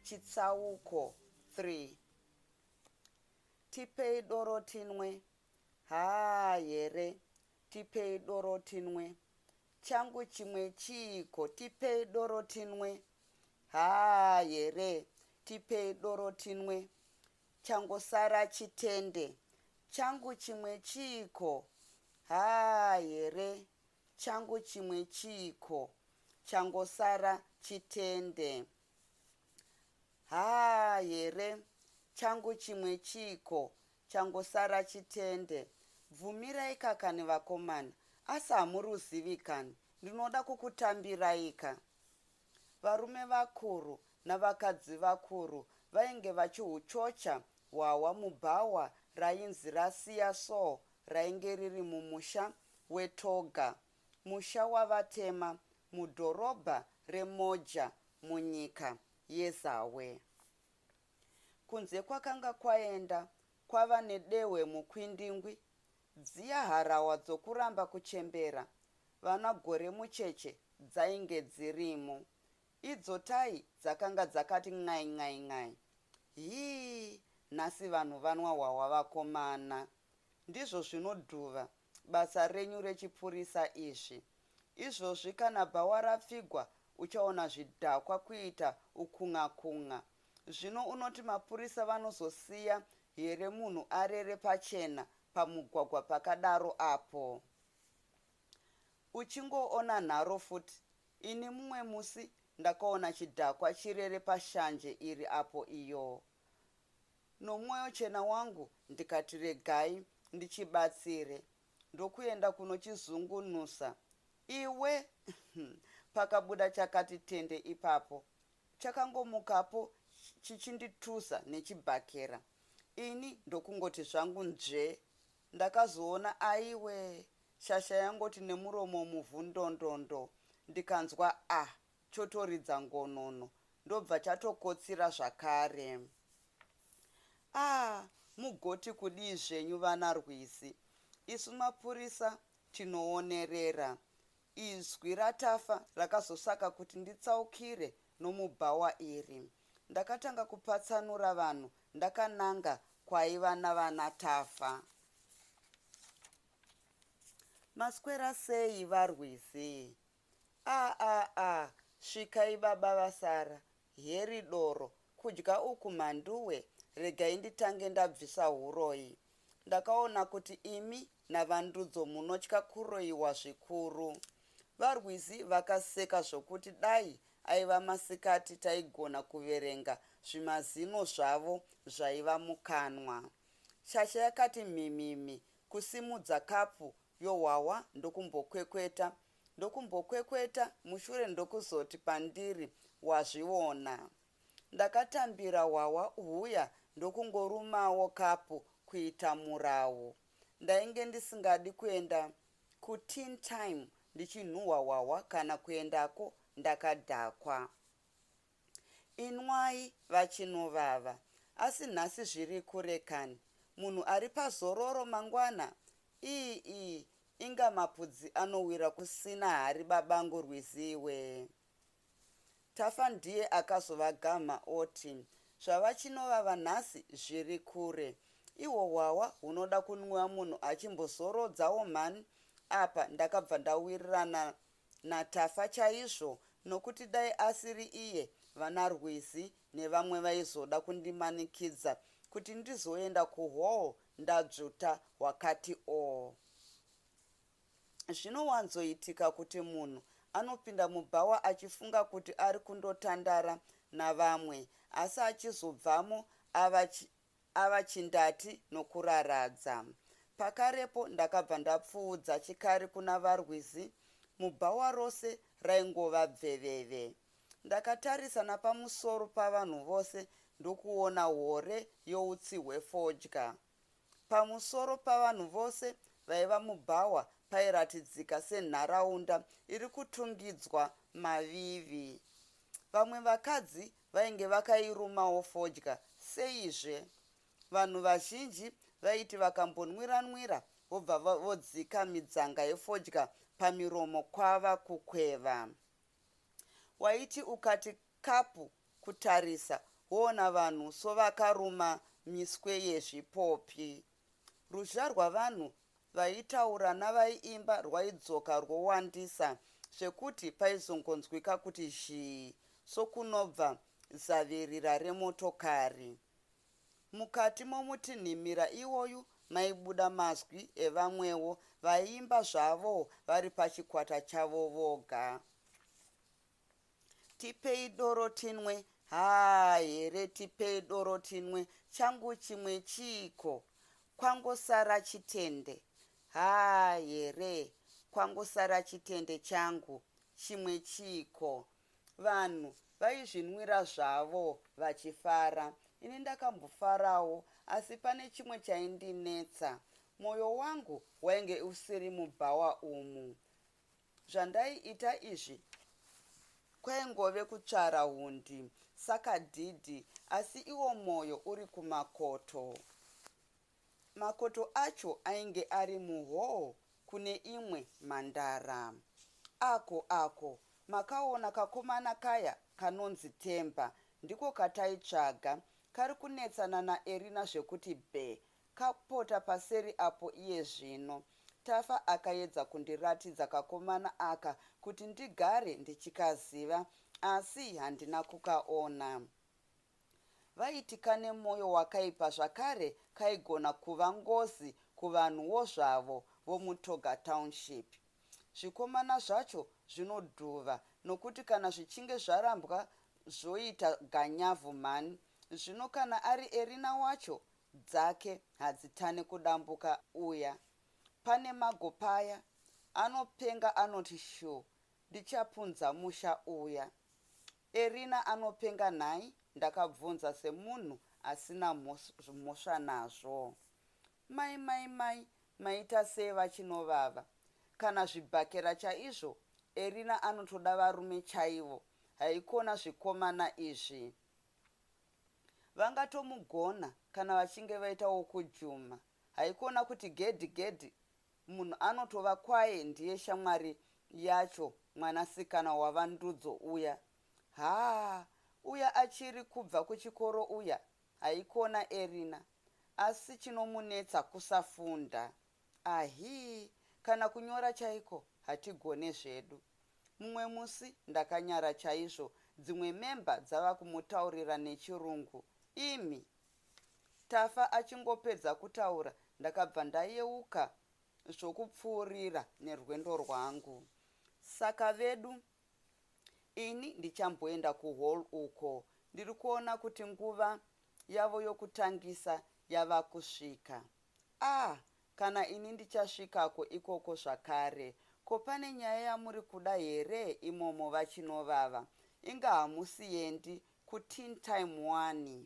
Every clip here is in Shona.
Chitsauko 3. Tipei doro tinwe. Haa here, tipei doro tinwe. Changu chimwe chiko, tipei doro tinwe. Haa here, tipei doro tinwe. Changosara chitende. Changu chimwe chiko. Haa here, changu chimwe chiko. Changosara chitende. Haa here, changu chimwe chiko. Changosara chitende. Bvumirai kakani vakomana, asi hamuruzivikani. Ndinoda kukutambiraika. Varume vakuru navakadzi vakuru vainge vachihuchocha hwawa mubhawa rainzi rasiya Saul, rainge riri mumusha weToga, musha wavatema mudhorobha reMoja munyika yeZawe. Kunze kwakanga kwaenda kwava nedehwe mukwindingwi, dziya harawa dzokuramba kuchembera, vana gore mucheche dzainge dzirimo. Idzo tai dzakanga dzakati ngai ngai ngai. Hii, nhasi vanhu vanwa hwawa vakomana. Ndizvo zvinodhuva basa renyu rechipurisa izvi. Izvozvi kana bhawa rapfigwa uchaona zvidhakwa kuita ukunga kunga. Zvino unoti mapurisa vanozosiya here munhu arere pachena pamugwagwa pakadaro apo? Uchingoona nharo futi, ini mumwe musi ndakaona chidhakwa chirere pashanje iri apo iyo. Nomwoyo chena wangu ndikati regai ndichibatsire. Ndokuenda kunochizungunusa. Iwe pakabuda chakati tende ipapo. Chakangomukapo chichinditusa nechibhakera. Ini ndokungoti zvangu nje. Ndakazoona aiwe shasha yangoti nemuromo muvhundondondo. Ndikanzwa chotoridza ngonono. Ndobva chatokotsira zvakare. Mugoti kudii zvenyu vana rwizi. Isu mapurisa tinoonerera. Izwi ratafa rakazosaka kuti nditsaukire nomubhawa iri. Ndakatanga kupatsanura vanhu ndakananga kwaiva navana tafa. Maswera sei varwizi? Svikai baba vasara. Heri doro, kudya uku mhanduwe. Regai nditange ndabvisa huroyi. Ndakaona kuti imi navandudzo munotya kuroyiwa zvikuru. Varwizi vakaseka zvokuti dai aiva masikati taigona kuverenga zvimazino zvavo zvaiva mukanwa. Shasha yakati mimimi kusimudza kapu yohwawa ndokumbokwekweta mushure ndokuzoti pandiri wazviona. Ndakatambira hwawa huya ndokungorumawo kapu kuita murawo. Ndainge ndisingadi kuenda kuteen time ndichinhuhwa hwawa kana kuendako ndakadhakwa. Inwai vachinovava, asi nhasi zviri kure kani. Munhu ari pazororo mangwana. Inga mapudzi anowira kusina hari babangu rwiziwe. Tafa ndiye akazovagama oti, zvavachinovava nhasi zviri kure. Ihwo hwawa hunoda kunwiwa munhu achimbozorodzawo mhani. Apa ndakabva ndawirirana natafa chaizvo, nokuti dai asiri iye vana rwizi nevamwe vaizoda kundimanikidza kuti ndizoenda kuhall ndadzvuta wakati Zvinowanzoitika kuti munhu anopinda mubhawa achifunga kuti ari kundotandara navamwe, asi achizobvamo ava chindati nokuraradza. Pakarepo ndakabva ndapfuudza chikari kuna varwizi. Mubhawa rose raingova bveveve. Ndakatarisa napamusoro pavanhu vose ndokuona hore youtsi hwefodya. Pamusoro pavanhu vose vaiva mubhawa pairatidzika senharaunda iri kutungidzwa mavivi. Vamwe vakadzi vainge vakairumawo fodya. Seizve vanhu vazhinji vaiti vakambonwira vobva vodzika midzanga yefodya pamiromo kwava kukweva. Waiti ukati kapu kutarisa wona vanhu sovakaruma miswe yezvipopi. Ruzha rwavanhu vaitaura navaiimba rwaidzoka rwowandisa zvekuti paizongonzwika kuti zhii sokunobva zavirira remotokari. Mukati momutinhimira iwoyu maibuda mazwi evamwewo vaiimba zvavo vari pachikwata chavo voga. Tipei doro tinwe, haa here tipei doro tinwe, changu chimwe chiko, kwangosara chitende. Haa here, kwangosara chitende changu, chimwe chiko. Vanhu vaizvinwira zvavo vachifara. Ini ndakambofarawo, asi pane chimwe chaindinetsa. Mwoyo wangu wainge usiri mubhawa umu. Zvandaiita izvi kwaingove kutsvara hundi, saka dhidhi, asi iwo mwoyo uri kumakoto. Makoto acho ainge ari muhoo kune imwe mhandara. Ako, makaona kakomana kaya kanonzi Temba, ndiko kataitsvaga. Kari kunetsana naErina zvekuti bhe, kapota paseri apo iye zvino. Tafa akaedza kundiratidza kakomana aka kuti ndigare ndichikaziva, asi handina kukaona. Vaiti kane mwoyo wakaipa zvakare kaigona kuva ngozi kuvanhuwo zvavo vomutoga township. Zvikomana zvacho zvinodhuva nokuti kana zvichinge zvarambwa zvoita ganyavhu mani. Zvino kana ari Erina wacho, dzake hadzitane kudambuka uya. Pane magopaya anopenga anoti shu, ndichapunza musha uya. Erina anopenga nhai, ndakabvunza semunhu asina mhosva nazvo. Mai, maita sei vachinovava. Kana zvibhakera chaizvo, Erina anotoda varume chaivo, haikona zvikomana izvi. Vangatomugona kana vachinge vaitawo kujuma. Haikona kuti gedhi, munhu anotova kwaye ndiye shamwari yacho mwanasikana wavandudzo uya. Haa, uya achiri kubva kuchikoro uya, haikona Erina. Asi chinomunetsa kusafunda. Ahi, kana kunyora chaiko, hatigone zvedu. Mumwe musi ndakanyara chaizvo, dzimwe memba dzava kumutaurira nechirungu. Imi, Tafa achingopedza kutaura, ndakabva ndayeuka zvokupfuurira nerwendo rwangu. Saka vedu, ini ndichamboenda kuhall uko. Ndiri kuona kuti nguva yavo yokutangisa yava kusvika. Kana ini ndichasvikako ikoko zvakare. Ko pane nyaya yamuri kuda here imomo vachinovava? Inga hamusiendi kuteen time 1.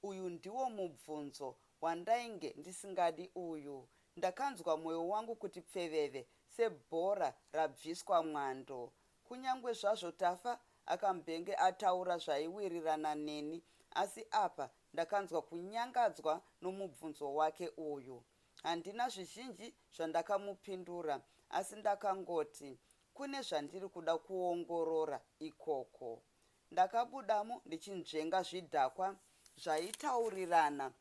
Uyu ndiwo mubvunzo wandainge ndisingadi uyu. Ndakanzwa mwoyo wangu kuti pfeveve sebhora rabviswa mwando. Kunyangwe zvazvo Tafa akambenge ataura zvaiwirirana neni, asi apa ndakanzwa kunyangadzwa nomubvunzo wake uyu. Handina zvizhinji zvandakamupindura, asi ndakangoti kune zvandiri kuda kuongorora ikoko. Ndakabudamo ndichinzvenga zvidhakwa zvaitaurirana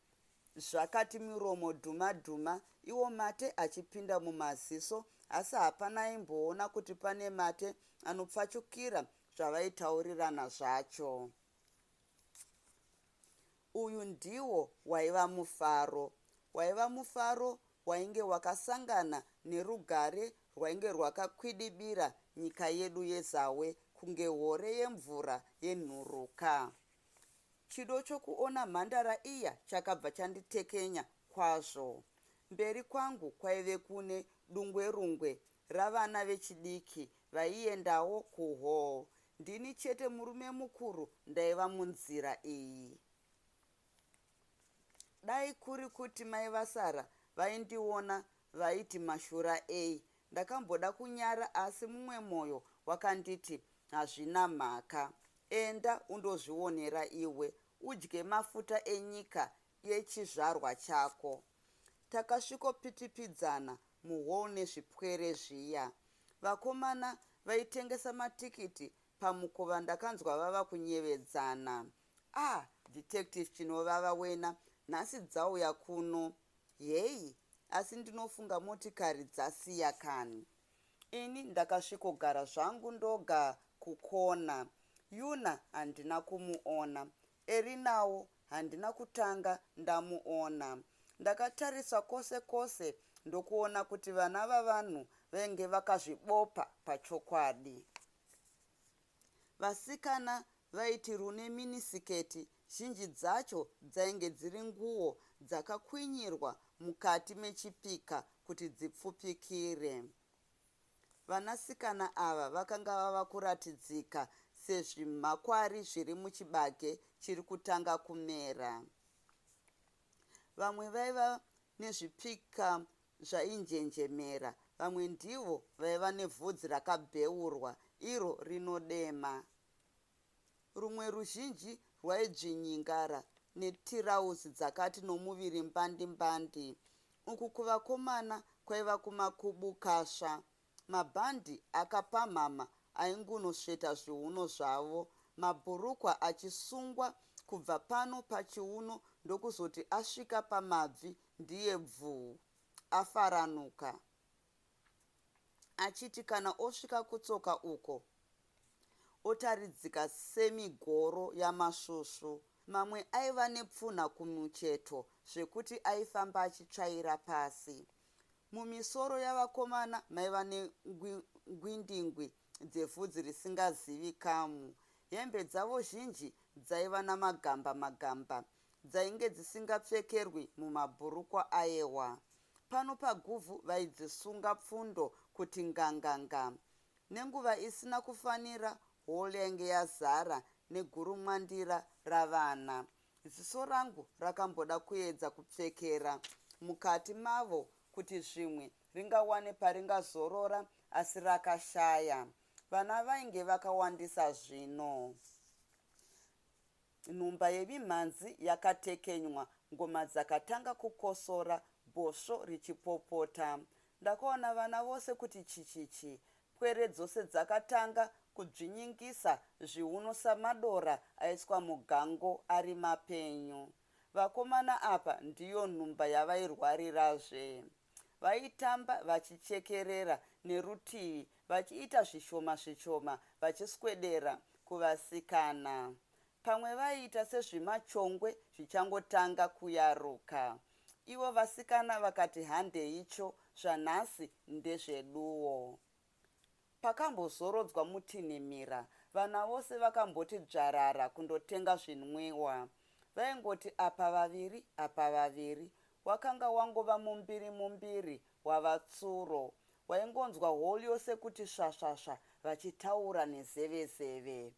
zvakati miromo dhuma, iwo mate achipinda mumaziso, asi hapana aimboona kuti pane mate anopfachukira zvavaitaurirana zvacho. Uyu ndiwo waiva mufaro wainge wakasangana nerugare rwainge rwakakwidibira nyika yedu yeZawe kunge hore yemvura yenhuruka. Chido chokuona mhandara iya chakabva chanditekenya kwazvo. Mberi kwangu kwaive kune dungwerungwe ravana vechidiki vaiendawo kuhall. Ndini chete murume mukuru ndaiva munzira iyi. Dai kuri kuti mai vasara vaindiona vaiti mashura ei, ndakamboda kunyara, asi mumwe mwoyo wakanditi hazvina mhaka. Enda undozvionera iwe, udye mafuta enyika yechizvarwa chako. Takasvikopitipidzana muhall nezvipwere zviya. Vakomana vaitengesa matikiti pamukova ndakanzwa vava kunyevedzana. Detective chinovava wena, nhasi dzauya kuno. Yei, asi ndinofunga motikari dzasiya kani. Ini ndakasvikogara zvangu ndoga kukona. Yuna handina kumuona. Erinawo handina kutanga ndamuona. Ndakatarisa kose kose ndokuona kuti vana vavanhu venge vakazvibopa pachokwadi. Vasikana vaiti rune minisiketi zhinji dzacho dzainge dziri nguo dzakakwinyirwa mukati mechipika kuti dzipfupikire. Vanasikana ava vakanga vava kuratidzika sezvimakwari zviri muchibage chiri kutanga kumera. Vamwe vaiva nezvipika zvainjenjemera, vamwe ndivo vaiva nevhudzi rakabheurwa iro rinodema. Rumwe ruzhinji rwaidzvinyingara netirauzi dzakati nomuviri mbandi-mbandi. Uku kuvakomana kwaiva kumakubukasva. Mabhandi akapamhama aingunosveta zviuno zvavo, mabhurukwa achisungwa kubva pano pachiuno ndokuzoti asvika pamabvi ndiye bvuu, afaranuka. Achiti kana osvika kutsoka uko, otaridzika semigoro yamasvusvu. Mamwe aiva nepfunha kumucheto zvekuti aifamba achitsvaira pasi. Mumisoro yavakomana maiva negwindingwi dzevhudzi risingazivikamu. Hembe dzavo zhinji dzaiva namagamba-magamba, dzainge dzisingapfekerwi mumabhurukwa ayewa. Pano paguvhu vaidzisunga pfundo kuti nganganga. Nenguva isina kufanira, hall yange yazara negurumwandira ravana. Ziso rangu rakamboda kuedza kupfekera mukati mavo kuti zvimwe ringawane paringazorora, asi rakashaya. Vana vainge vakawandisa zvino. Nhumba yevimhanzi yakatekenywa, ngoma dzakatanga kukosora, bhosvo richipopota. Ndakaona vana vose kuti chichichi. Pwere dzose dzakatanga kudzvinyingisa zviuno samadora aiswa mugango ari mapenyu. Vakomana apa ndiyo nhumba yavairwarirazve. Vaitamba vachichekerera nerutivi, vachiita zvishoma-zvishoma, vachiswedera kuvasikana. Pamwe vaiita sezvimachongwe zvichangotanga kuyaruka. Ivo vasikana vakati handei icho, zvanhasi ndezveduwo. Pakambozorodzwa mutinhimira, vana vose vakamboti dzvarara kundotenga zvinwiwa. Vaingoti apa vaviri, apa vaviri. Wakanga wangova mumbiri wavatsuro. Waingonzwa hall yose kuti svasvasva vachitaura nezeve-zeve.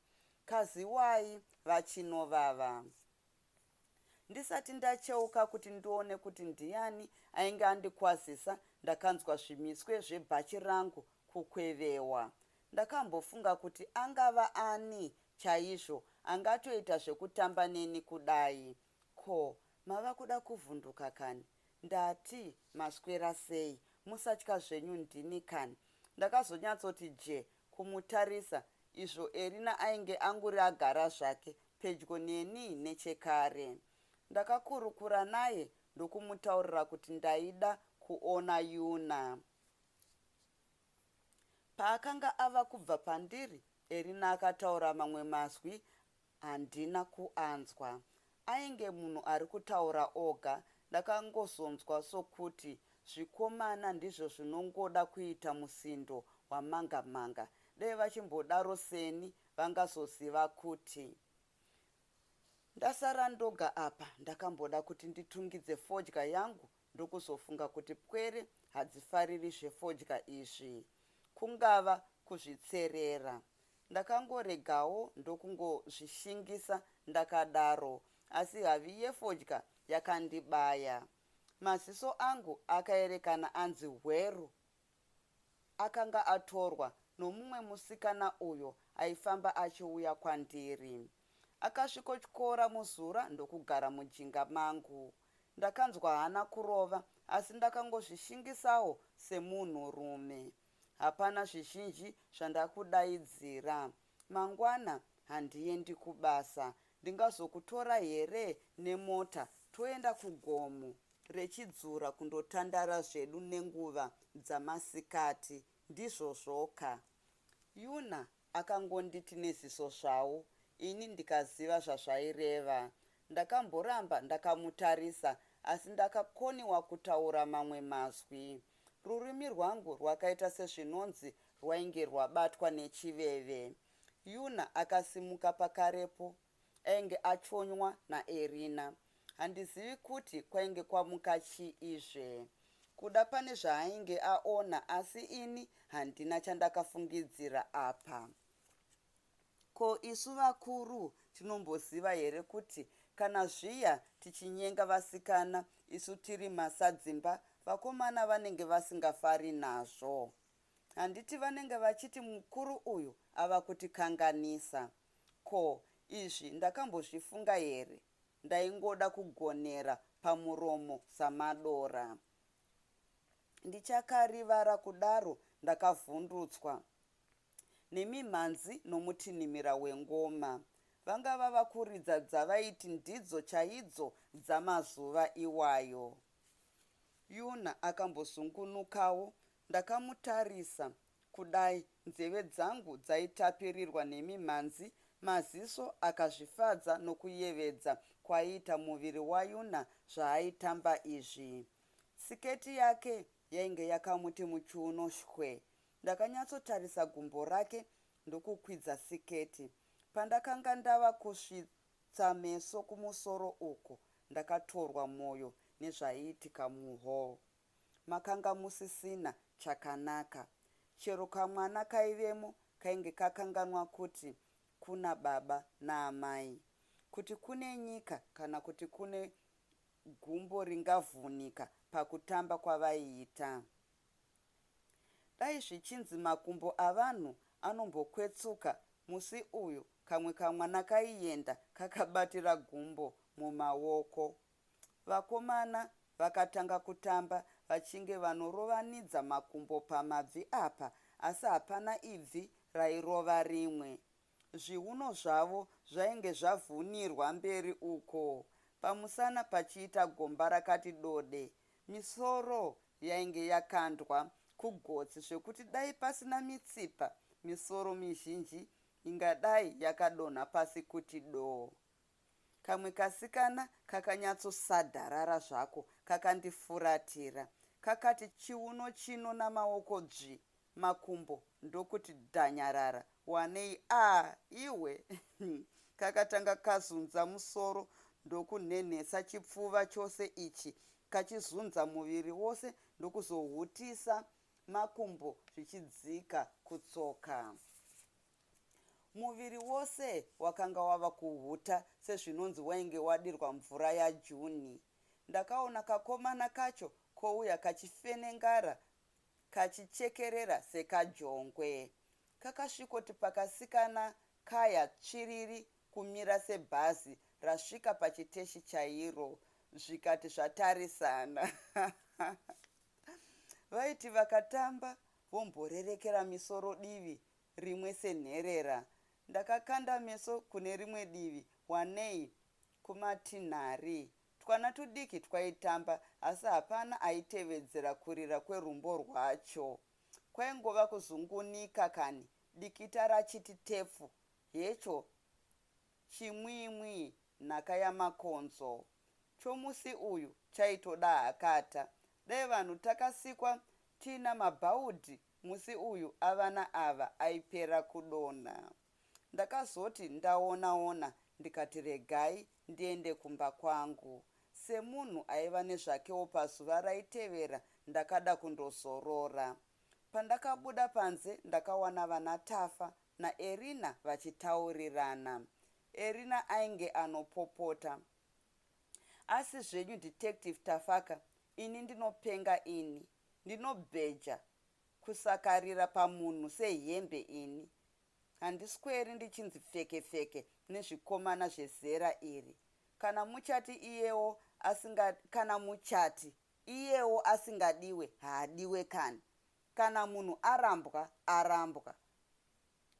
Kaziwai vachinovava. Ndisati ndacheuka kuti ndione kuti ndiani ainge andikwazisa, ndakanzwa zvimiswe zvebhachi rangu kukwevewa. Ndakambofunga kuti angava ani chaizvo angatoita zvekutamba neni kudai. Ko, mava kuda kuvhunduka kani? Ndati maswera sei? Musatya zvenyu ndini kani? Ndakazonyatsoti je kumutarisa, izvo Erina ainge anguri agara zvake pedyo neni nechekare. Ndakakurukura naye ndokumutaurira kuti ndaida kuona Yuna. Paakanga ava kubva pandiri, Erina akataura mamwe mazwi handina kuanzwa. Ainge munhu ari kutaura oga. Ndakangozonzwa sokuti zvikomana ndizvo zvinongoda kuita musindo wamanga-manga. Dai vachimbodaro seni vangazoziva kuti. Ndasara ndoga apa, ndakamboda kuti nditungidze fodya yangu ndokuzofunga kuti pwere hadzifariri zvefodya izvi. Kungava kuzvitserera. Ndakangoregawo ndokungozvishingisa ndakadaro, asi havi yefodya yakandibaya. Maziso angu akaerekana anzi hweru. Akanga atorwa nomumwe musikana uyo aifamba achiuya kwandiri. Akasvikotyora muzura ndokugara mujinga mangu. Ndakanzwa hana kurova, asi ndakangozvishingisawo semunhurume. Hapana zvizhinji zvandakudaidzira. mangwana handiendi kubasa, ndingazokutora here nemota toenda kugomo rechidzura kundotandara zvedu nenguva dzamasikati, ndizvo zvoka. Yuna akangonditi neziso zvawo, ini ndikaziva zvazvaireva. Ndakamboramba ndakamutarisa, asi ndakakoniwa kutaura mamwe mazwi. Rurimi rwangu rwakaita sezvinonzi rwainge rwabatwa nechiveve. Yuna akasimuka pakarepo, ainge achonywa naErina. Handizivi kuti kwainge kwamuka chii izve. Kuda pane zvaainge aona, asi ini handina chandakafungidzira apa. Ko isu vakuru tinomboziva here kuti kana zviya tichinyenga vasikana isu tiri masadzimba, vakomana vanenge vasingafari nazvo. Handiti vanenge vachiti mukuru uyu ava kutikanganisa. Ko izvi ndakambozvifunga here? Ndaingoda kugonera pamuromo samadora. Ndichakarivara kudaro ndakavhundutswa nemimhanzi nomutinhimira wengoma. Vangava vakuridza dzavaiti ndidzo chaidzo dzamazuva iwayo. Yuna akambozungunukawo, ndakamutarisa kudai, nzeve dzangu dzaitapirirwa nemimhanzi, maziso akazvifadza nokuyevedza kwaiita muviri waYuna zvaaitamba izvi. Siketi yake yainge yakamuti muchiuno shwe. Ndakanyatsotarisa gumbo rake ndokukwidza siketi. Pandakanga ndava kusvitsa meso kumusoro uko, ndakatorwa mwoyo nezvaiitika muhall. Makanga musisina chakanaka. Chero kamwana kaivemo kainge kakanganwa kuti kuna baba naamai, kuti kune nyika kana kuti kune gumbo ringavhunika pakutamba kwavaiita. Dai zvichinzi makumbo avanhu anombokwetsuka, musi uyu kamwe kamwana kaienda kakabatira gumbo mumaoko. Vakomana vakatanga kutamba vachinge vanorovanidza makumbo pamabvi apa, asi hapana ibvi rairova rimwe. Zviuno zvavo zvainge zvavhunirwa mberi uko, pamusana pachiita gomba rakati dode. Misoro yainge yakandwa kugotsi zvekuti dai pasina mitsipa, misoro mizhinji ingadai yakadonha pasi kuti doo. Kamwe kasikana kakanyatsosadharara zvako kakandifuratira. Kakati chiuno chino namaoko dzvi, makumbo ndokuti dhanyarara, wanei iwe. Kakatanga kazunza musoro ndokunhenhesa chipfuva chose ichi, kachizunza muviri wose ndokuzohutisa makumbo zvichidzika kutsoka. Muviri wose wakanga wava kuhuta sezvinonzi wainge wadirwa mvura yaJuni. Ndakaona kakomana kacho kouya kachifenengara kachichekerera sekajongwe. Kakasvikoti pakasikana kaya tsviriri kumira sebhazi rasvika pachiteshi chairo, zvikati zvatarisana. Vaiti vakatamba vomborerekera misoro divi rimwe senherera. Ndakakanda meso kune rimwe divi, wanei kumatinhari. Twana tudiki twaitamba, asi hapana aitevedzera kurira kwerumbo rwacho. Kwaingova kuzungunika kani, dikita rachiti tefu, hecho chimwimwi nhaka yamakonzo. Chomusi uyu chaitoda hakata. Dai vanhu takasikwa tina mabhaudhi, musi uyu avana ava aipera kudonha. Ndakazoti ndaona ndikati regai ndiende kumba kwangu. Semunhu aiva nezvakewo pazuva raitevera, ndakada kundozorora. Pandakabuda panze ndakawana vana Tafa naErina vachitaurirana. Erina ainge anopopota. Asi zvenyu Detective Tafaka, ini ndinopenga ini. Ndinobheja kusakarira pamunhu sehembe ini. Handisweri ndichinzi pfeke nezvikomana zvezera iri. Kana muchati iyewo asingadiwe haadiwe kani. Kana munhu arambwa.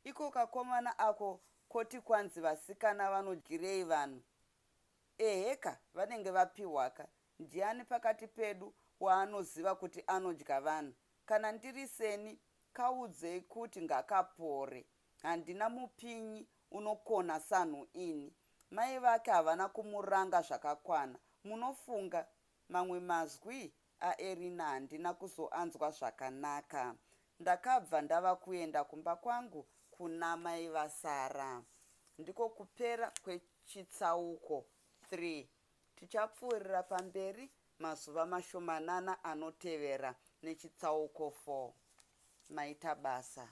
iko kakomana ako koti kwanzi vasikana vanodyirei vanhu. Eheka vanenge vapiwaka. Ndiani pakati pedu waanoziva kuti anodya vanhu? Kana ndiri seni, kaudzei kuti ngakapore. Handina mupinyi unokona sanhu ini. Mai vake havana kumuranga zvakakwana. Munofunga mamwe mazwi aErina handina kuzoanzwa zvakanaka. Ndakabva ndava kuenda kumba kwangu kuna mai vaSara. Ndiko kupera kwechitsauko 3. Tichapfuurira pamberi mazuva mashomanana anotevera nechitsauko 4. Maita basa.